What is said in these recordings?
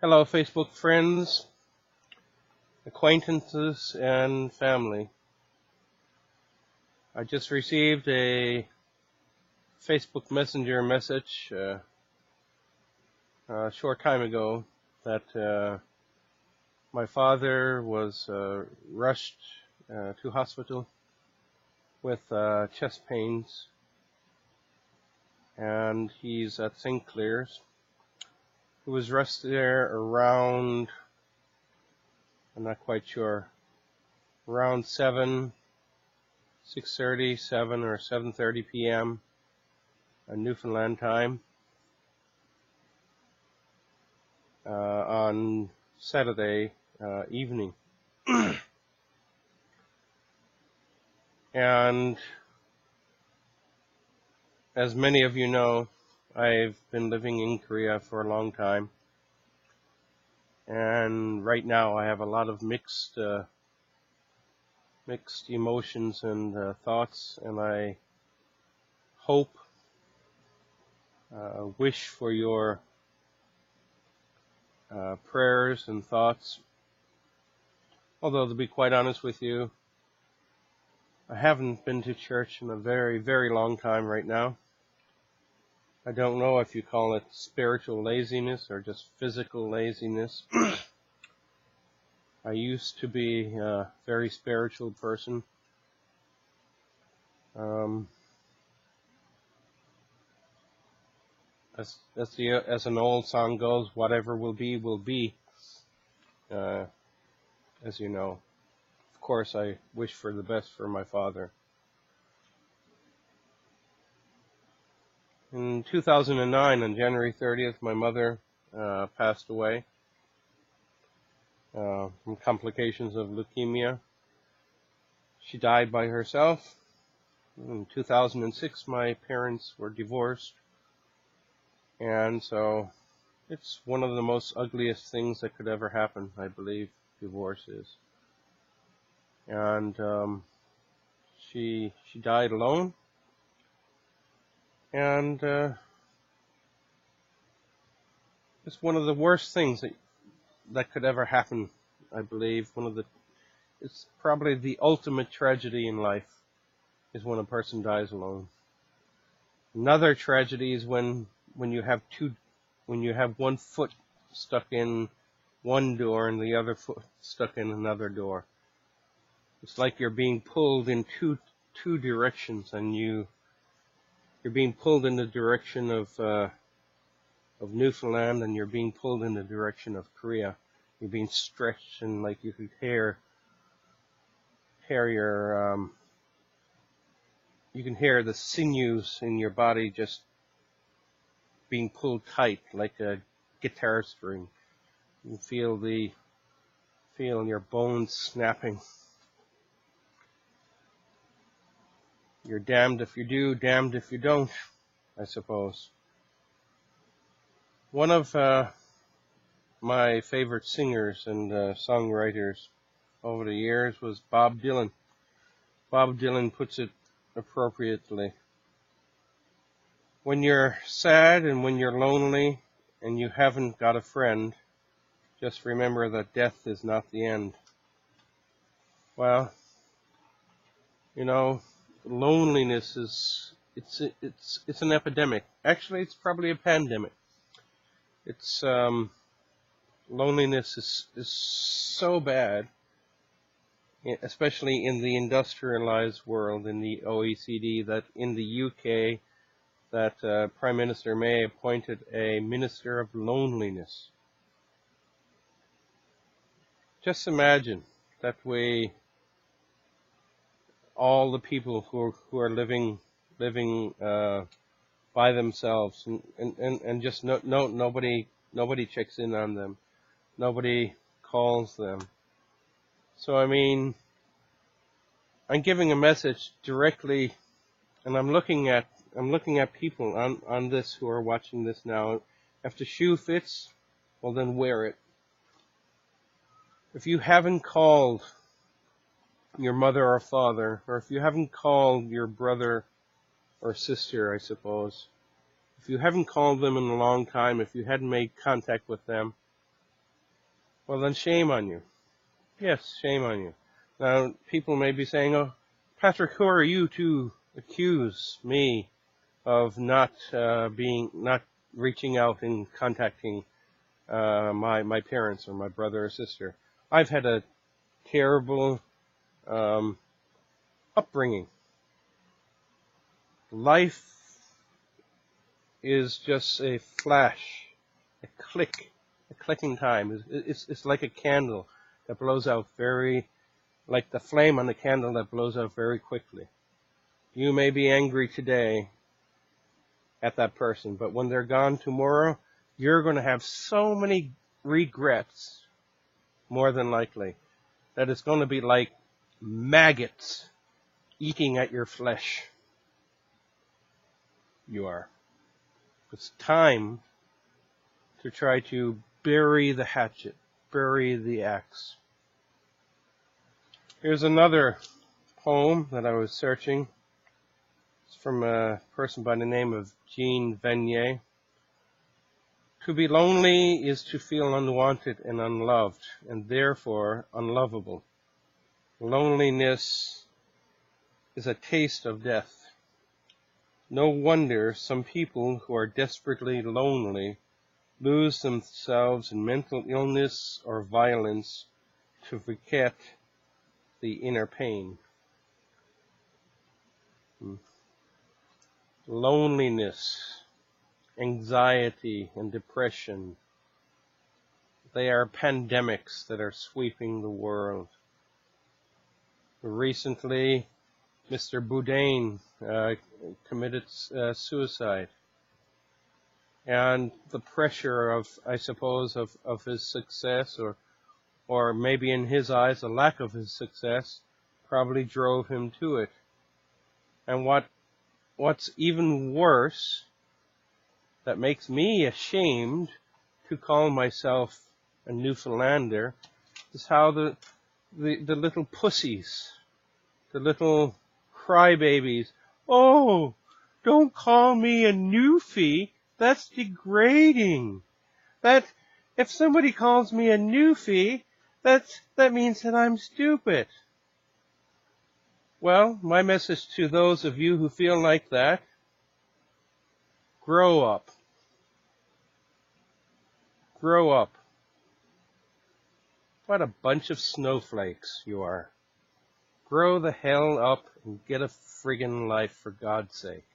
Hello, Facebook friends, acquaintances, and family. I just received a Facebook Messenger message a short time ago that my father was rushed to hospital with chest pains, and he's at St. Clare's. He was rushed there around, I'm not quite sure, around 6:30, 7 or 7:30 p.m. Newfoundland time on Saturday evening. And as many of you know, I've been living in Korea for a long time, and right now I have a lot of mixed emotions and thoughts, and I hope, wish for your prayers and thoughts. Although, to be quite honest with you, I haven't been to church in a very, very long time right now. I don't know if you call it spiritual laziness or just physical laziness. I used to be a very spiritual person. As an old song goes, whatever will be, will be. As you know. Of course, I wish for the best for my father. In 2009, on January 30th, my mother passed away from complications of leukemia. She died by herself. In 2006, my parents were divorced. And so it's one of the most ugliest things that could ever happen, I believe, divorce is. And she died alone. And it's one of the worst things that could ever happen, I believe. It's probably the ultimate tragedy in life is when a person dies alone. Another tragedy is when you have one foot stuck in one door and the other foot stuck in another door. It's like you're being pulled in two directions, and you're being pulled in the direction of Newfoundland, and you're being pulled in the direction of Korea. You're being stretched, and like you could hear your you can hear the sinews in your body just being pulled tight like a guitar string. You feel your bones snapping. You're damned if you do, damned if you don't, I suppose. One of my favorite singers and songwriters over the years was Bob Dylan. Bob Dylan puts it appropriately. When you're sad and when you're lonely and you haven't got a friend, just remember that death is not the end. Well, loneliness it's an epidemic. Actually, it's probably a pandemic. It's loneliness is so bad, especially in the industrialized world, in the OECD, that in the UK, that Prime Minister May appointed a Minister of Loneliness. Just imagine that all the people who are living by themselves, and just nobody checks in on them, nobody calls them. So I mean, I'm giving a message directly, and I'm looking at people on this who are watching this now. If the shoe fits, well then wear it. If you haven't called your mother or father, or if you haven't called your brother or sister, I suppose, if you haven't called them in a long time, if you hadn't made contact with them, Well, then shame on you. Yes, shame on you. Now, people may be saying, oh, Patrick, who are you to accuse me of not reaching out and contacting my parents or my brother or sister? I've had a terrible upbringing. Life is just a flash, a clicking time. It's like a candle that blows out like the flame on the candle that blows out very quickly. You may be angry today at that person, but when they're gone tomorrow, you're going to have so many regrets, more than likely, that it's going to be like maggots eating at your flesh. You are. It's time to try to bury the hatchet, bury the axe. Here's another poem that I was searching. It's from a person by the name of Jean Venier. To be lonely is to feel unwanted and unloved, and therefore unlovable. Loneliness is a taste of death. No wonder some people who are desperately lonely lose themselves in mental illness or violence to forget the inner pain. Loneliness, anxiety, and depression, they are pandemics that are sweeping the world. Recently, Mr. Bourdain committed suicide. And the pressure of his success, or maybe in his eyes, a lack of his success, probably drove him to it. And what's even worse, that makes me ashamed to call myself a Newfoundlander, is how the little pussies, the little crybabies, oh, don't call me a Newfie, that's degrading. That, if somebody calls me a Newfie, that means that I'm stupid. Well, my message to those of you who feel like that, grow up. Grow up. What a bunch of snowflakes you are. Grow the hell up and get a friggin' life, for God's sake.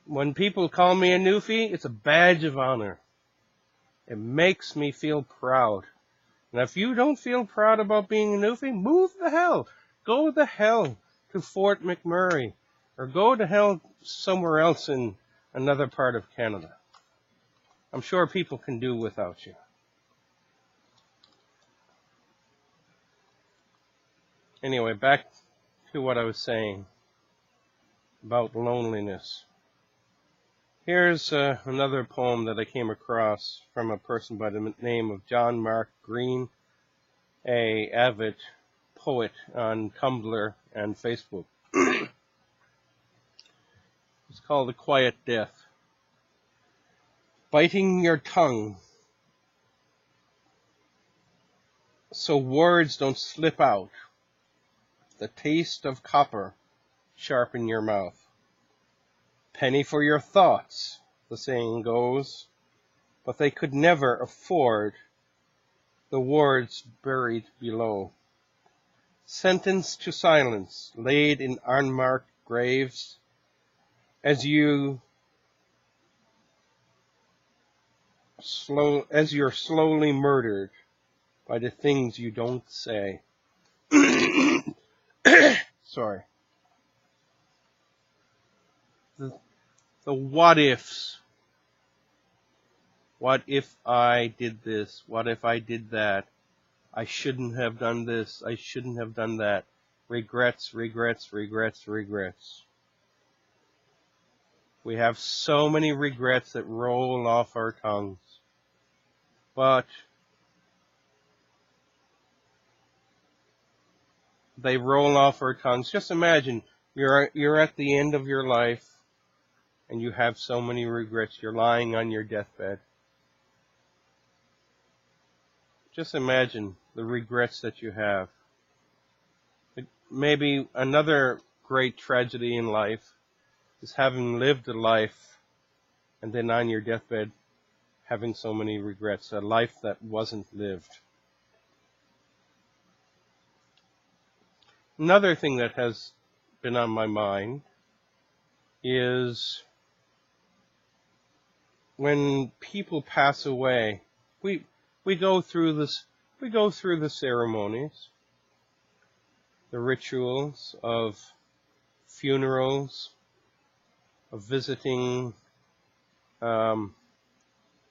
When people call me a Newfie, it's a badge of honor. It makes me feel proud. And if you don't feel proud about being a Newfie, move the hell. Go the hell to Fort McMurray. Or go to hell somewhere else in another part of Canada. I'm sure people can do without you. Anyway, back to what I was saying about loneliness. Here's another poem that I came across from a person by the name of John Mark Green, a avid poet on Tumblr and Facebook. It's called A Quiet Death. Biting your tongue so words don't slip out. The taste of copper sharpen your mouth. Penny for your thoughts, the saying goes, but they could never afford the words buried below. Sentenced to silence, laid in unmarked graves, as you're slowly murdered by the things you don't say. Sorry. The what ifs. What if I did this? What if I did that? I shouldn't have done this. I shouldn't have done that. Regrets, regrets, regrets, regrets. We have so many regrets that roll off our tongues. But they roll off our tongues. Just imagine you're at the end of your life and you have so many regrets. You're lying on your deathbed. just imagine the regrets that you have. Maybe another great tragedy in life is having lived a life and then on your deathbed having so many regrets, a life that wasn't lived. Another thing that has been on my mind is when people pass away, we go through the ceremonies, the rituals of funerals, of visiting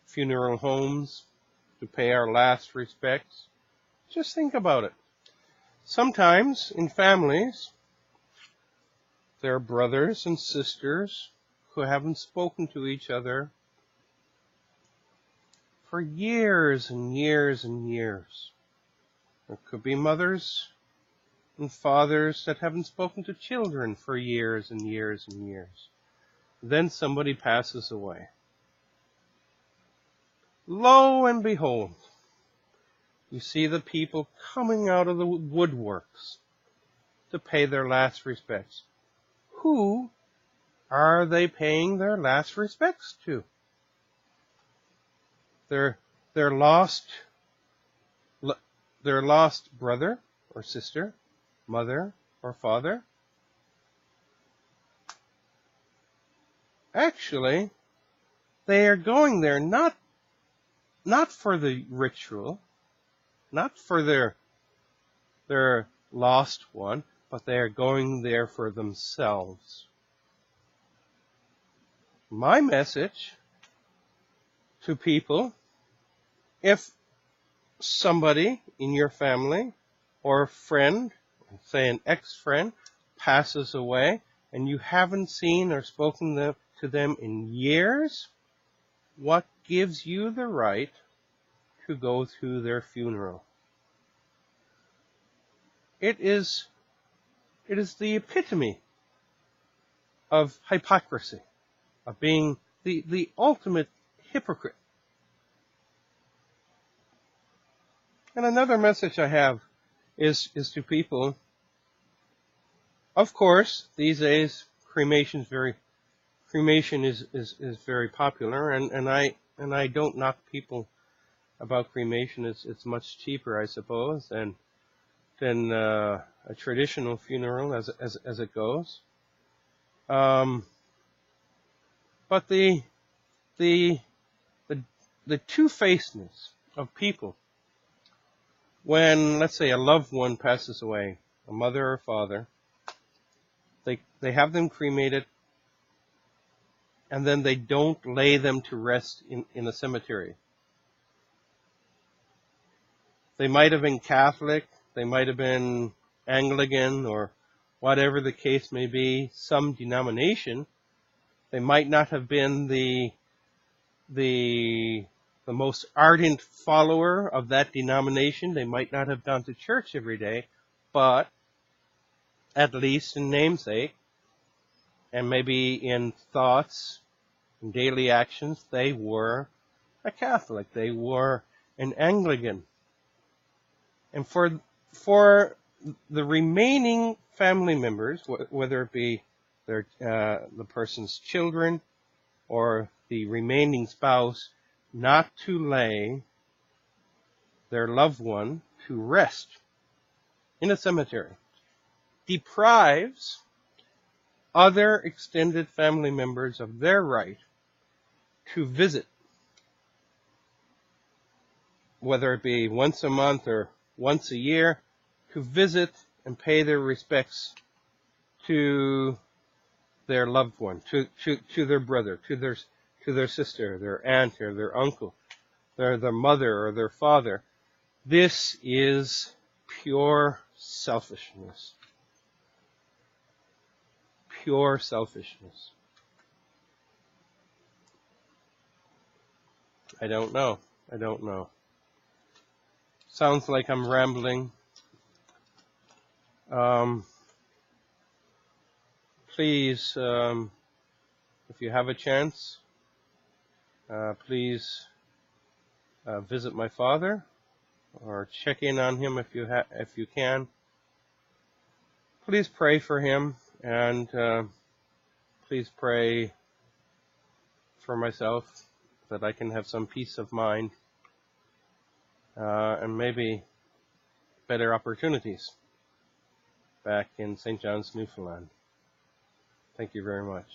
funeral homes to pay our last respects. Just think about it. Sometimes in families, there are brothers and sisters who haven't spoken to each other for years and years and years. There could be mothers and fathers that haven't spoken to children for years and years and years. Then somebody passes away. Lo and behold, you see the people coming out of the woodworks to pay their last respects. Who are they paying their last respects to? Their lost brother or sister, mother or father? Actually, they are going there not for the ritual, not for their lost one, but they are going there for themselves. My message to people, if somebody in your family or a friend, say an ex-friend, passes away and you haven't seen or spoken to them in years, what gives you the right to go to their funeral? It is the epitome of hypocrisy, of being the ultimate hypocrite. And another message I have is to people. Of course, these days cremation is very popular, and I don't knock people about cremation. It's much cheaper, I suppose, than a traditional funeral as it goes. But the two-facedness of people when, let's say, a loved one passes away, a mother or father, they have them cremated, and then they don't lay them to rest in a cemetery. They might have been Catholic, they might have been Anglican, or whatever the case may be, some denomination. They might not have been the most ardent follower of that denomination. They might not have gone to church every day, but at least in namesake, and maybe in thoughts and daily actions, they were a Catholic. They were an Anglican. And for the remaining family members, whether it be the person's children or the remaining spouse, not to lay their loved one to rest in a cemetery, deprives other extended family members of their right to visit, whether it be once a month or once a year, to visit and pay their respects to their loved one, to their brother, to their sister, their aunt or their uncle, their mother or their father. This is pure selfishness. Pure selfishness. I don't know. Sounds like I'm rambling. Please, if you have a chance, please visit my father. or check in on him if you can. Please pray for him, and please pray for myself that I can have some peace of mind and maybe better opportunities back in St. John's, Newfoundland. Thank you very much.